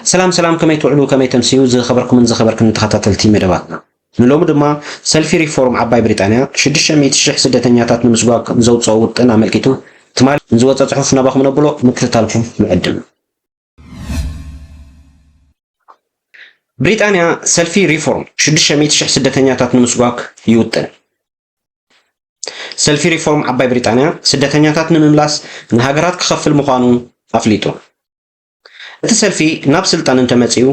سلام سلام كما يتوعلو كما يتمسيو زي خبركم من زي خبركم نتخطاتلتي مدباتنا نلوم دما سلفي ريفورم عباي بريطانيا شدش ميت الشح سدتنياتات نمسواق زوج صوتنا عملكيتو تمال نزوات صحف نباخ من بلو مكتتالكم مقدم بريطانيا سلفي ريفورم شدش ميت الشح سدتنياتات نمسواق يوتن سلفي ريفورم عباي بريطانيا سدتنياتات نملاس نهاجرات كخف المقانون أفليتو እቲ ሰልፊ ናብ ስልጣን እንተመጽዩ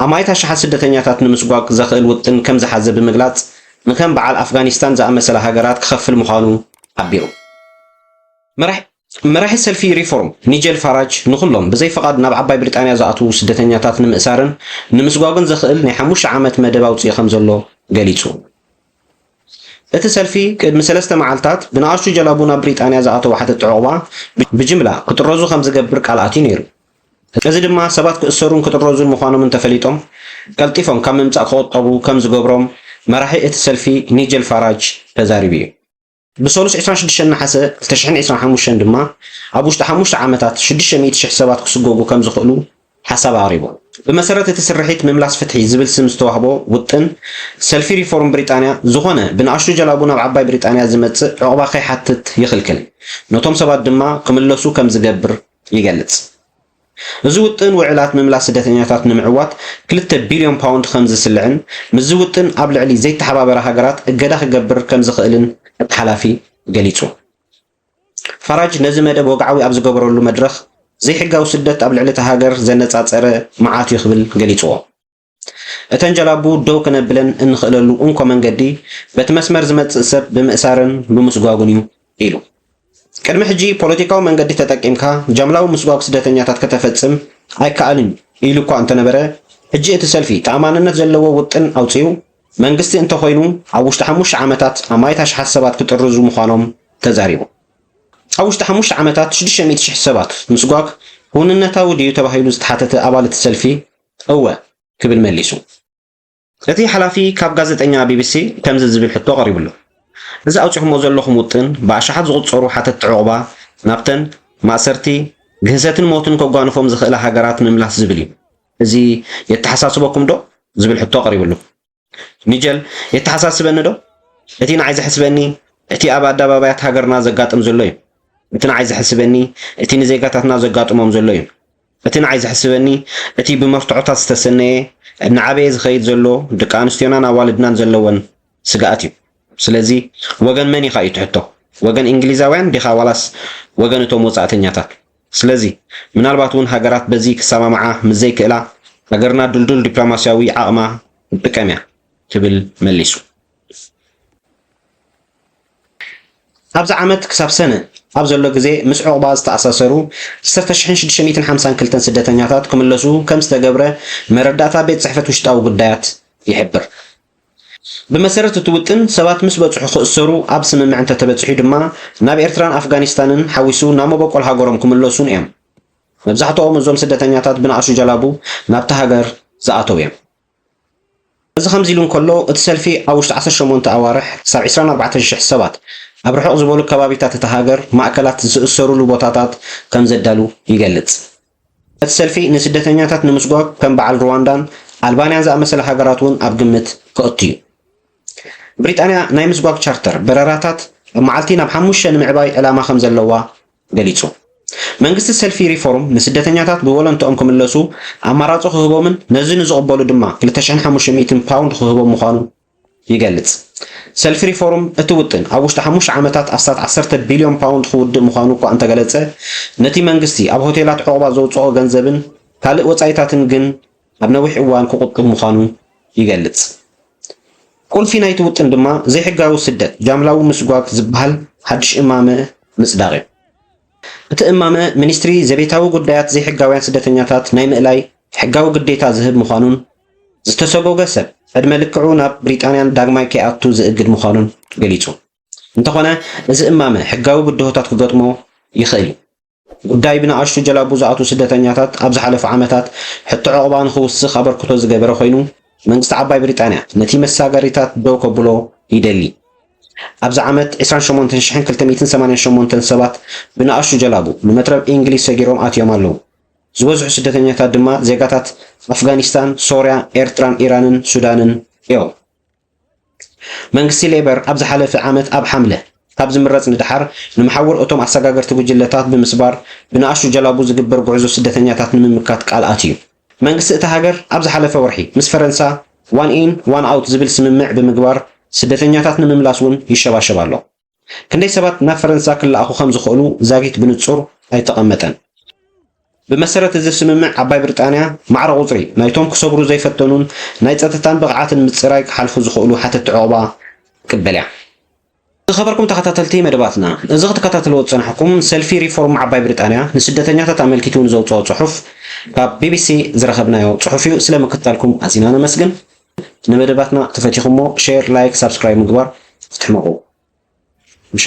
ኣማይታ ሸሓት ስደተኛታት ንምስጓቅ ዘኽእል ውጥን ከም ዝሓዘ ብምግላጽ ንከም በዓል ኣፍጋኒስታን ዝኣመሰለ ሃገራት ክኸፍል ምዃኑ ኣቢሩ መራሒ ሰልፊ ሪፎርም ኒጀል ፋራጅ ንኹሎም ብዘይ ፈቓድ ናብ ዓባይ ብሪጣንያ ዝኣትዉ ስደተኛታት ንምእሳርን ንምስጓግን ዘኽእል ናይ 5 ዓመት መደብ ኣውፅኡ ከም ዘሎ ገሊጹ እቲ ሰልፊ ቅድሚ 3 መዓልታት ብንኣሽቱ ጀላቡ ናብ ብሪጣንያ ዝኣተዉ ሓተት ዕቑባ ብጅምላ ክጥረዙ ከም ዝገብር ቃልኣትዩ ነይሩ እዚ ድማ ሰባት ክእሰሩን ክጥረዙን ምዃኖም ተፈሊጦም ቀልጢፎም ካብ ምምጻእ ክቆጠቡ ከም ዝገብሮም መራሒ እቲ ሰልፊ ኒጀል ፋራጅ ተዛሪቡ እዩ ብሰሉስ 26 ነሓሰ 2025 ድማ ኣብ ውሽጢ 5 ዓመታት 600,000 ሰባት ክስጎጉ ከም ዝኽእሉ ሓሳብ ኣቕሪቡ ብመሰረት እቲ ስርሒት ምምላስ ፍትሒ ዝብል ስም ዝተዋህቦ ውጥን ሰልፊ ሪፎርም ብሪጣንያ ዝኾነ ብንኣሽቱ ጀላቡ ናብ ዓባይ ብሪጣንያ ዝመጽእ ዕቑባ ከይሓትት ይኽልክል ነቶም ሰባት ድማ ክምለሱ ከም ዝገብር ይገልጽ እዚ ውጥን ውዕላት ምምላስ ስደተኛታት ንምዕዋት 2 ቢልዮን ፓውንድ ከም ዝስልዕን ምዝ ውጥን ኣብ ልዕሊ ዘይተሓባበረ ሃገራት እገዳ ክገብር ከም ዝኽእልን ሓላፊ ገሊጹ ፈራጅ ነዚ መደብ ወግዓዊ ኣብ ዝገበረሉ መድረኽ ዘይሕጋዊ ስደት ኣብ ልዕሊ እቲ ሃገር ዘነጻጸረ መዓት ይኽብል ገሊጽዎ እተን ጀላቡ ደው ክነብለን እንኽእለሉ እንኮ መንገዲ በቲ መስመር ዝመጽእ ሰብ ብምእሳርን ብምስጓጉን እዩ ኢሉ ቅድሚ ሕጂ ፖለቲካዊ መንገዲ ተጠቂምካ ጀምላዊ ምስጓግ ስደተኛታት ከተፈጽም ኣይከኣልን ኢሉ እኳ እንተነበረ ሕጂ እቲ ሰልፊ ተኣማንነት ዘለዎ ውጥን ኣውፅኡ መንግስቲ እንተኾይኑ ኣብ ውሽጢ 5 ዓመታት ኣማይታ ሸሓት ሰባት ክጥርዙ ምዃኖም ተዛሪቡ ኣብ ውሽጢ 5 ዓመታት 600,000 ሰባት ምስጓግ ሁንነታዊ ድዩ ተባሂሉ ዝተሓተተ ኣባል እቲ ሰልፊ እወ ክብል መሊሱ እቲ ሓላፊ ካብ ጋዜጠኛ ቢቢሲ ከምዚ ዝብል ሕቶ ቀሪቡሉ እዚ ኣውፅሕሞ ዘለኹም ውጥን ብኣሽሓት ዝቑፀሩ ሓተት ዕቑባ ናብተን ማእሰርቲ ግህሰትን ሞትን ከጓንፎም ዝኽእላ ሃገራት ምምላስ ዝብል እዩ እዚ የተሓሳስበኩም ዶ ዝብል ሕቶ ቀሪቡሉ ኒጀል የተሓሳስበኒ ዶ እቲ ንዓይ ዝሕስበኒ እቲ ኣብ ኣደባባያት ሃገርና ዘጋጥም ዘሎ እዩ እቲ ንዓይ ዝሕስበኒ እቲ ንዜጋታትና ዘጋጥሞም ዘሎ እዩ እቲ ንዓይ ዝሕስበኒ እቲ ብመፍትዖታት ዝተሰነየ ንዓበየ ዝኸይድ ዘሎ ደቂ ኣንስትዮናን ኣዋልድናን ዘለወን ስጋኣት እዩ ስለዚ ወገን መን ኢኻ እዩ ትሕቶ ወገን እንግሊዛውያን ዲኻ ዋላስ ወገን እቶም ወጻእተኛታት ስለዚ ምናልባት እውን ሃገራት በዚ ክሰማምዓ ምዘይክእላ ሃገርና ድልዱል ዲፕሎማስያዊ ዓቕማ ትጥቀም እያ ክብል መሊሱ ኣብዚ ዓመት ክሳብ ሰነ ኣብ ዘሎ ግዜ ምስ ዕቑባ ዝተኣሳሰሩ 3652 ስደተኛታት ክምለሱ ከም ዝተገብረ መረዳእታ ቤት ጽሕፈት ውሽጣዊ ጉዳያት ይሕብር بمسيرة توتن سبات مسبت خسروا أبس من معنى تبتحي دما ناب إيرتران أفغانستان حويسو نامو بقول هاجرهم كملوسون إم مبزحتو أو مزوم سدة تانياتات بين عشر جلابو ناب تهاجر زعتو إم إذا خمزيلون كله السلفي أوش 10 شمون تعوارح 14 حسابات أبرحوا زبولو كبابيتات تهاجر مأكلات سروا لبوتاتات كم زدالو يجلد السلفي نسدة تانياتات نمسقوك كم بعل رواندان ألبانيا زي مثل هاجراتون أبجمت كأتيو بريطانيا نايمس باك تشارتر براراتات معلتين بحموشن معباي علامة 5 اللوا قليتو منجست السلفي ريفورم نسدتنياتات بولن تقومكم اللسو أماراتو خهبومن نزين زغبولو دما 2500 باوند خهبوم مخانو يقلت سلفي ريفورم اتوتن أوشت 5 عامتات أستات 10 بليون باوند خود مخانو كو أنت قلتse نتي منجستي أب هوتيلات عقبة زوجو جنزبن كالق وصايتاتن جن أبنوح إوان كقطب مخانو يقلت كل في نايت وطن دما زي حقاو سدت جاملاو مسقواك زبهل حدش إمامة مصداغي እቲ እማመ ሚኒስትሪ ዘቤታዊ ጉዳያት ዘይ ሕጋውያን ስደተኛታት ናይ ምእላይ ሕጋዊ ግዴታ ዝህብ ምዃኑን ዝተሰጎገ ሰብ ዕድመ ልክዑ ናብ ብሪጣንያን ዳግማይ ከይኣቱ ዝእግድ ምዃኑን ገሊጹ እንተኾነ እዚ እማመ ሕጋዊ ግድሆታት ክገጥሞ ይኽእል ጉዳይ ብንኣሽቱ ጀላቡ ዝኣቱ ስደተኛታት ኣብ ዝሓለፉ ዓመታት ሕቶ ዕቑባ ንኽውስኽ ኣበርክቶ ዝገበረ ኮይኑ መንግስቲ ዓባይ ብሪጣንያ ነቲ መሳገሪታት ደው ከብሎ ይደሊ ኣብዚ ዓመት 28288 ሰባት ብንኣሽቱ ጀላቡ ንመትረብ እንግሊዝ ሰጊሮም ኣትዮም ኣለዉ ዝበዝሑ ስደተኛታት ድማ ዜጋታት ኣፍጋኒስታን፣ ሶርያ፣ ኤርትራን፣ ኢራንን ሱዳንን እዮም። መንግስቲ ሌበር ኣብ ዝሓለፈ ዓመት ኣብ ሓምለ ካብ ዝምረፅ ንድሓር ንምሓወር እቶም ኣሰጋገርቲ ጉጅለታት ብምስባር ብንኣሽቱ ጀላቡ ዝግበር ጉዕዞ ስደተኛታት ንምምካት ቃልኣት እዩ። መንግስቲ እታ ሃገር ኣብ ዝሓለፈ ወርሒ ምስ ፈረንሳ ዋን ኢን ዋን ኣውት ዝብል ስምምዕ ብምግባር ስደተኛታት ንምምላስ እውን ይሸባሸብ ኣሎ። ክንደይ ሰባት ናብ ፈረንሳ ክለኣኹ ከም ዝኽእሉ ዛጊት ብንጹር ኣይተቐመጠን። ብመሰረት እዚ ስምምዕ ዓባይ ብሪጣንያ ማዕረ ቁፅሪ ናይቶም ክሰግሩ ዘይፈተኑን ናይ ፀጥታን ብቕዓትን ምፅራይ ክሓልፉ ዝኽእሉ ሓተቲ ዕቑባ ትቅበል እያ። ዝኸበርኩም ተኸታተልቲ መደባትና እዚ ክትከታተልዎ ዝፀናሕኩም ሰልፊ ሪፎርም ዓባይ ብሪጣንያ ንስደተኛታት ኣመልኪቱ ንዘውፅኦ ፅሑፍ ካብ ቢቢሲ ዝረኸብናዮ ፅሑፍ እዩ። ስለምክትታልኩም ኣዝና ነመስግን። ንመደባትና ተፈቲኹሞ ሼር፣ ላይክ፣ ሳብስክራይብ ምግባር ክትሕመቑ ምሻ